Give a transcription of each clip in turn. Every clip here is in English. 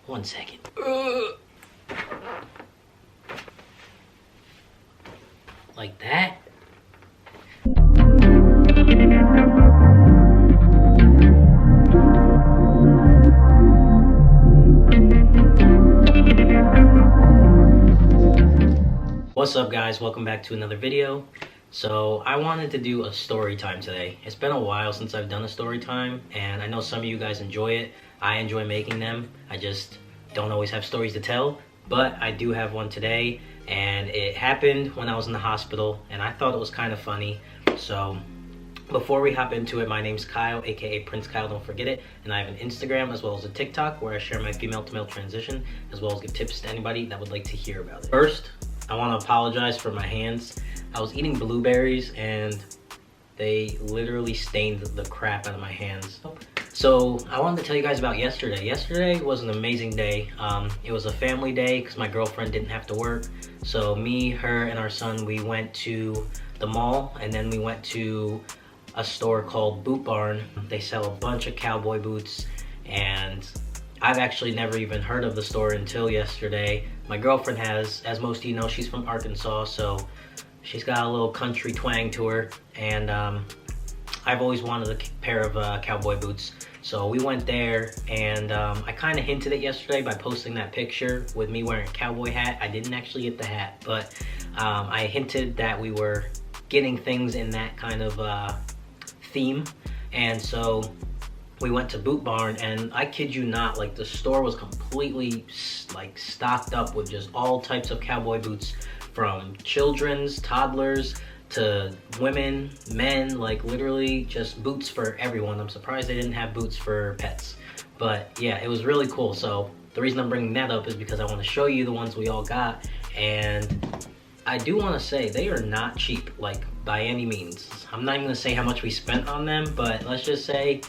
1 second. Like that. What's up guys, welcome back to another video. So I wanted to do a story time today. It's been a while since I've done a story time, and I know some of you guys enjoy it. I enjoy making them. I just don't always have stories to tell, but I do have one today, and it happened when I was in the hospital, and I thought it was kind of funny. So before we hop into it, my name's Kyle, aka Prince Kyle, don't forget it, and I have an Instagram as well as a TikTok where I share my female to male transition as well as give tips to anybody that would like to hear about it. First, I want to apologize for my hands. I was eating blueberries and they literally stained the crap out of my hands. So I wanted to tell you guys about yesterday. Yesterday was an amazing day. It was a family day because my girlfriend didn't have to work. So me, her, and our son, we went to the mall, and then we went to a store called Boot Barn. They sell a bunch of cowboy boots, and I've actually never even heard of the store until yesterday. My girlfriend has, as most of you know, she's from Arkansas, so she's got a little country twang to her, and I've always wanted a pair of cowboy boots. So we went there, and I kind of hinted it yesterday by posting that picture with me wearing a cowboy hat. I didn't actually get the hat, but I hinted that we were getting things in that kind of theme, and so we went to Boot Barn, and I kid you not, like, the store was completely like stocked up with just all types of cowboy boots, from children's, toddlers, to women, men, like literally just boots for everyone. I'm surprised they didn't have boots for pets, but yeah, it was really cool. So the reason I'm bringing that up is because I want to show you the ones we all got, and I do want to say they are not cheap, like, by any means. I'm not even gonna say how much we spent on them, but let's just say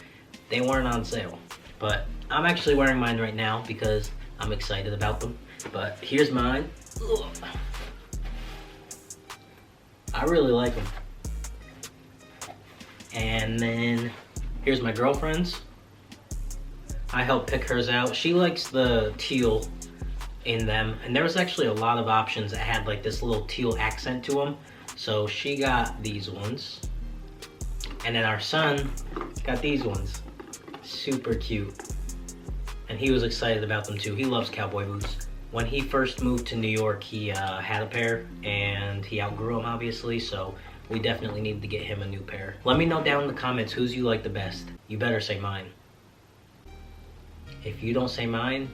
they weren't on sale. But I'm actually wearing mine right now because I'm excited about them. But here's mine. Ugh. I really like them. And then here's my girlfriend's. I helped pick hers out. She likes the teal in them, and there was actually a lot of options that had like this little teal accent to them. So she got these ones. And then our son got these ones. Super cute, and he was excited about them too. He loves cowboy boots. When he first moved to New York, he had a pair, and he outgrew them obviously, so we definitely need to get him a new pair. Let me know down in the comments whose you like the best. You better say mine. If you don't say mine,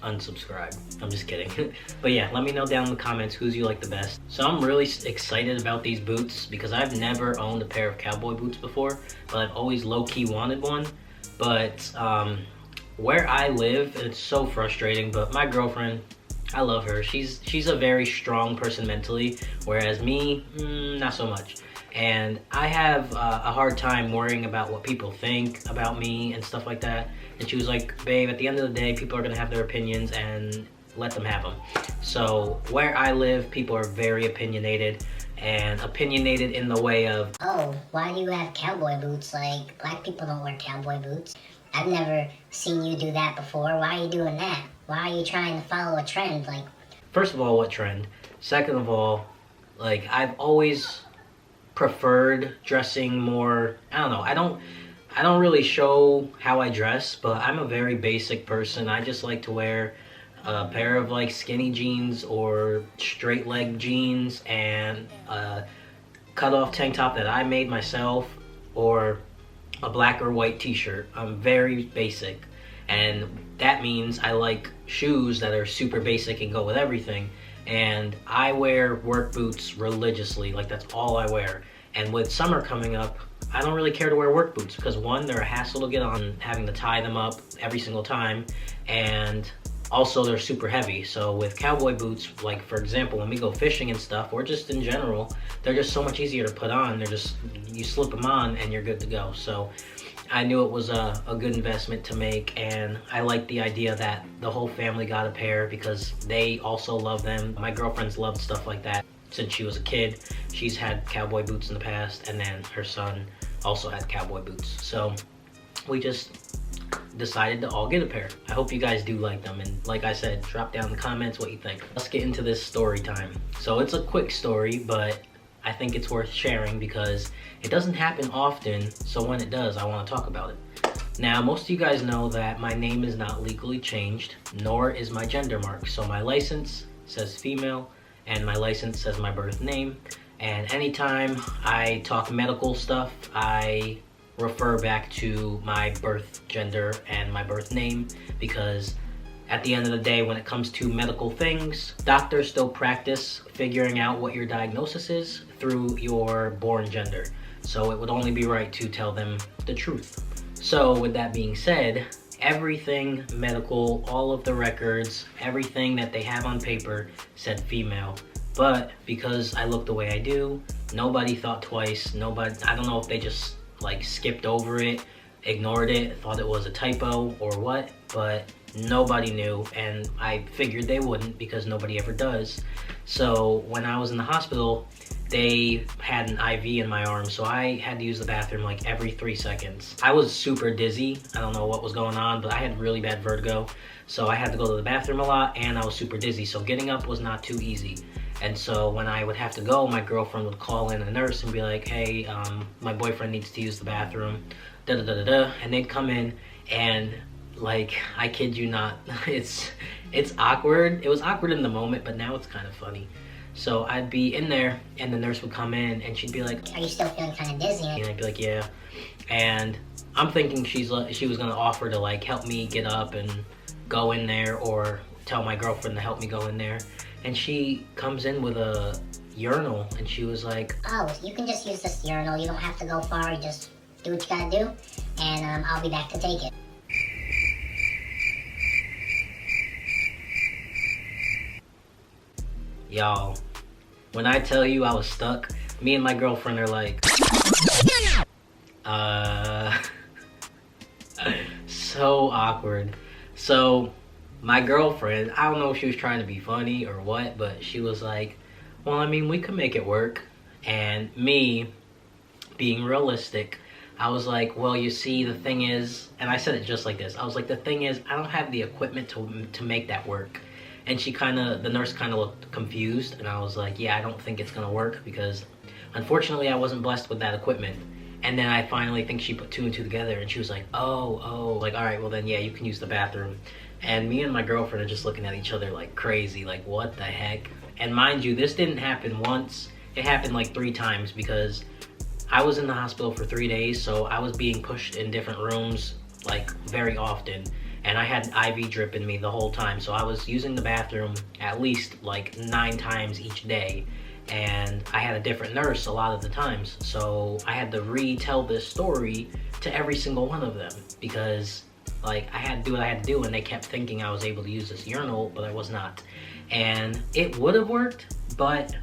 unsubscribe. I'm just kidding. But yeah, let me know down in the comments whose you like the best. So I'm really excited about these boots because I've never owned a pair of cowboy boots before, but I've always low-key wanted one. But where I live, it's so frustrating, but my girlfriend, I love her. She's a very strong person mentally, whereas me, not so much. And I have a hard time worrying about what people think about me and stuff like that. And she was like, babe, at the end of the day, people are gonna have their opinions, and let them have them. So where I live, people are very opinionated, and opinionated in the way of, oh, why do you have cowboy boots? Like, black people don't wear cowboy boots. I've never seen you do that before. Why are you doing that? Why are you trying to follow a trend? Like, first of all, what trend? Second of all, like, I've always preferred dressing more, I don't know, I don't really show how I dress, but I'm a very basic person. I just like to wear a pair of like skinny jeans or straight leg jeans and a cut off tank top that I made myself, or a black or white t-shirt. I'm very basic, and that means I like shoes that are super basic and go with everything. And I wear work boots religiously, like that's all I wear. And with summer coming up, I don't really care to wear work boots because one, they're a hassle to get on, having to tie them up every single time, and also they're super heavy. So with cowboy boots, like for example, when we go fishing and stuff, or just in general, they're just so much easier to put on. They're just, you slip them on and you're good to go. So I knew it was a good investment to make, and I like the idea that the whole family got a pair because they also love them. My girlfriend's loved stuff like that since she was a kid. She's had cowboy boots in the past, and then her son also had cowboy boots. So we just decided to all get a pair. I hope you guys do like them, and like I said, drop down in the comments what you think. Let's get into this story time. So it's a quick story, but I think it's worth sharing because it doesn't happen often, so when it does, I want to talk about it. Now, most of you guys know that my name is not legally changed, nor is my gender mark. So my license says female, and my license says my birth name. And anytime I talk medical stuff, I refer back to my birth gender and my birth name, because at the end of the day, when it comes to medical things, doctors still practice figuring out what your diagnosis is through your born gender. So it would only be right to tell them the truth. So with that being said, everything medical, all of the records, everything that they have on paper said female. But because I look the way I do, nobody thought twice. I don't know if they just like skipped over it, ignored it, thought it was a typo or what, but nobody knew, and I figured they wouldn't because nobody ever does. So when I was in the hospital, they had an IV in my arm, so I had to use the bathroom like every 3 seconds. I was super dizzy. I don't know what was going on, but I had really bad vertigo, so I had to go to the bathroom a lot, and I was super dizzy, so getting up was not too easy. And so when I would have to go, my girlfriend would call in a nurse and be like, hey, my boyfriend needs to use the bathroom, da-da-da-da-da, and they'd come in, and like, I kid you not, it's awkward. It was awkward in the moment, but now it's kind of funny. So I'd be in there, and the nurse would come in, and she'd be like, are you still feeling kind of dizzy? And I'd be like, yeah. And I'm thinking she was gonna offer to like help me get up and go in there, or tell my girlfriend to help me go in there. And she comes in with a urinal, and she was like, oh, you can just use this urinal. You don't have to go far. You just do what you gotta do, and I'll be back to take it. Y'all, when I tell you I was stuck, me and my girlfriend are like, so awkward. So my girlfriend, I don't know if she was trying to be funny or what, but she was like, well, I mean, we could make it work. And me, being realistic, I was like, well, you see, the thing is, and I said it just like this, I was like, the thing is, I don't have the equipment to make that work. And the nurse kind of looked confused, and I was like, yeah, I don't think it's gonna work, because unfortunately I wasn't blessed with that equipment. And then I finally think she put two and two together, and she was like, oh, like, all right, well then, yeah, you can use the bathroom. And me and my girlfriend are just looking at each other like crazy, like, what the heck? And mind you, this didn't happen once, it happened like 3 times, because I was in the hospital for 3 days, so I was being pushed in different rooms like very often. And I had an IV drip in me the whole time, so I was using the bathroom at least like 9 times each day, and I had a different nurse a lot of the times, so I had to retell this story to every single one of them, because like I had to do what I had to do, and they kept thinking I was able to use this urinal, but I was not. And it would have worked, but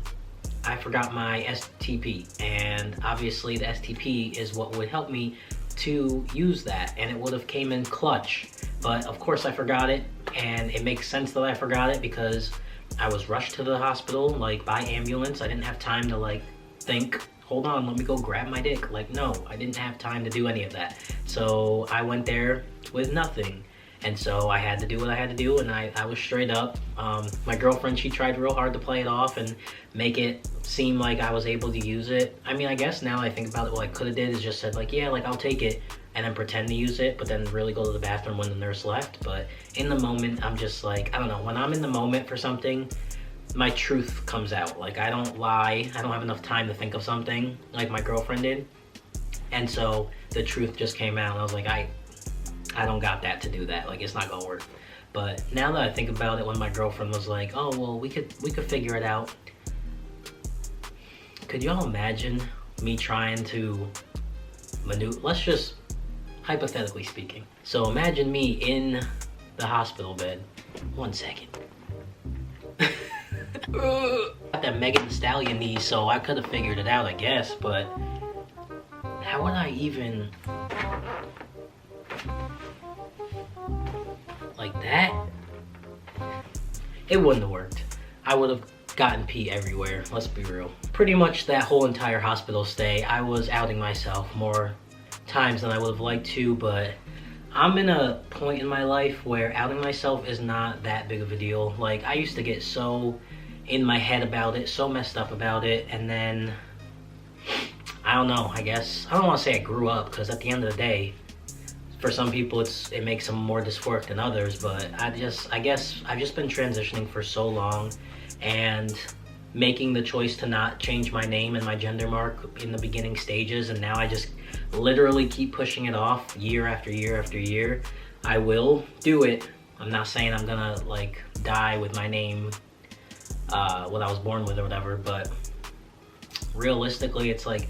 I forgot my STP, and obviously the STP is what would help me to use that, and it would have came in clutch. But of course I forgot it, and it makes sense that I forgot it because I was rushed to the hospital like by ambulance. I didn't have time to like think, hold on, let me go grab my dick. Like, no, I didn't have time to do any of that. So I went there with nothing. And so I had to do what I had to do, and I was straight up. My girlfriend, she tried real hard to play it off and make it seem like I was able to use it. I mean, I guess now I think about it, what I could have did is just said like, yeah, like I'll take it, and then pretend to use it, but then really go to the bathroom when the nurse left. But in the moment, I'm just like, I don't know, when I'm in the moment for something, my truth comes out. Like, I don't lie, I don't have enough time to think of something like my girlfriend did. And so the truth just came out, and I was like, I don't got that to do that. Like, it's not gonna work. But now that I think about it, when my girlfriend was like, oh, well, we could figure it out. Could y'all imagine me trying to maneuver? Let's just, hypothetically speaking. So imagine me in the hospital bed. 1 second. Got that Megan Thee Stallion knee, so I could have figured it out, I guess, but how would I even, like that? It wouldn't have worked. I would have gotten pee everywhere, let's be real. Pretty much that whole entire hospital stay, I was outing myself more times than I would have liked to, but I'm in a point in my life where outing myself is not that big of a deal. Like, I used to get so in my head about it, so messed up about it, and then, I don't know, I guess, I don't want to say I grew up, because at the end of the day, for some people it makes them more dysphoric than others, but I guess I've just been transitioning for so long, and making the choice to not change my name and my gender mark in the beginning stages, and now I just literally keep pushing it off year after year after year. I will do it. I'm not saying I'm gonna like die with my name what I was born with or whatever, but realistically it's like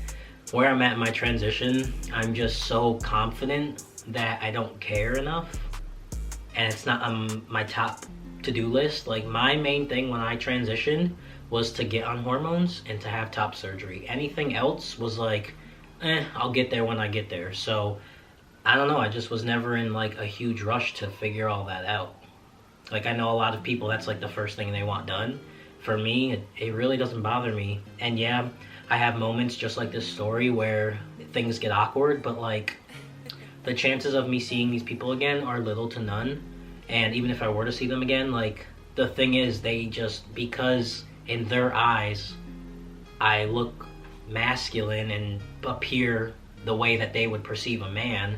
where I'm at in my transition, I'm just so confident that I don't care enough, and it's not on my top to-do list. Like, my main thing when I transitioned was to get on hormones and to have top surgery. Anything else was like, I'll get there when I get there. So I don't know, I just was never in like a huge rush to figure all that out. Like, I know a lot of people, that's like the first thing they want done. For me, it really doesn't bother me. And yeah, I have moments just like this story where things get awkward, but like the chances of me seeing these people again are little to none. And even if I were to see them again, like, the thing is, they just, because in their eyes I look masculine and appear the way that they would perceive a man,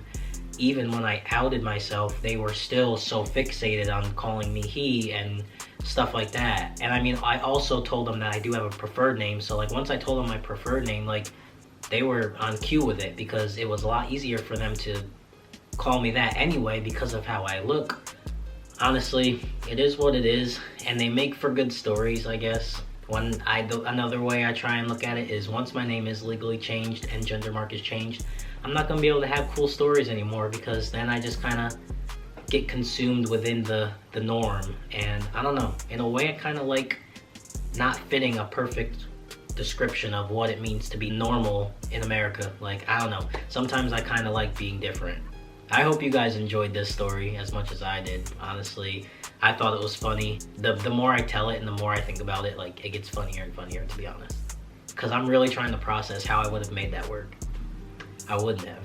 even when I outed myself, they were still so fixated on calling me he and stuff like that. And I mean, I also told them that I do have a preferred name, so like once I told them my preferred name, like, they were on cue with it, because it was a lot easier for them to call me that anyway because of how I look. Honestly, it is what it is, and they make for good stories, I guess. Another way I try and look at it is, once my name is legally changed and gender mark is changed, I'm not gonna be able to have cool stories anymore, because then I just kind of get consumed within the norm. And I don't know, in a way I kind of like not fitting a perfect description of what it means to be normal in America. Like, I don't know, sometimes I kind of like being different. I hope you guys enjoyed this story as much as I did. Honestly, I thought it was funny. The more I tell it and the more I think about it, like, it gets funnier and funnier, to be honest. Because I'm really trying to process how I would have made that work. I wouldn't have.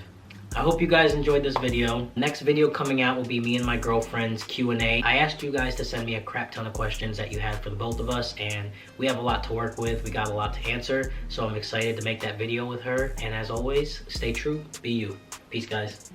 I hope you guys enjoyed this video. Next video coming out will be me and my girlfriend's Q&A. I asked you guys to send me a crap ton of questions that you had for the both of us, and we have a lot to work with. We got a lot to answer, so I'm excited to make that video with her. And as always, stay true, be you. Peace, guys.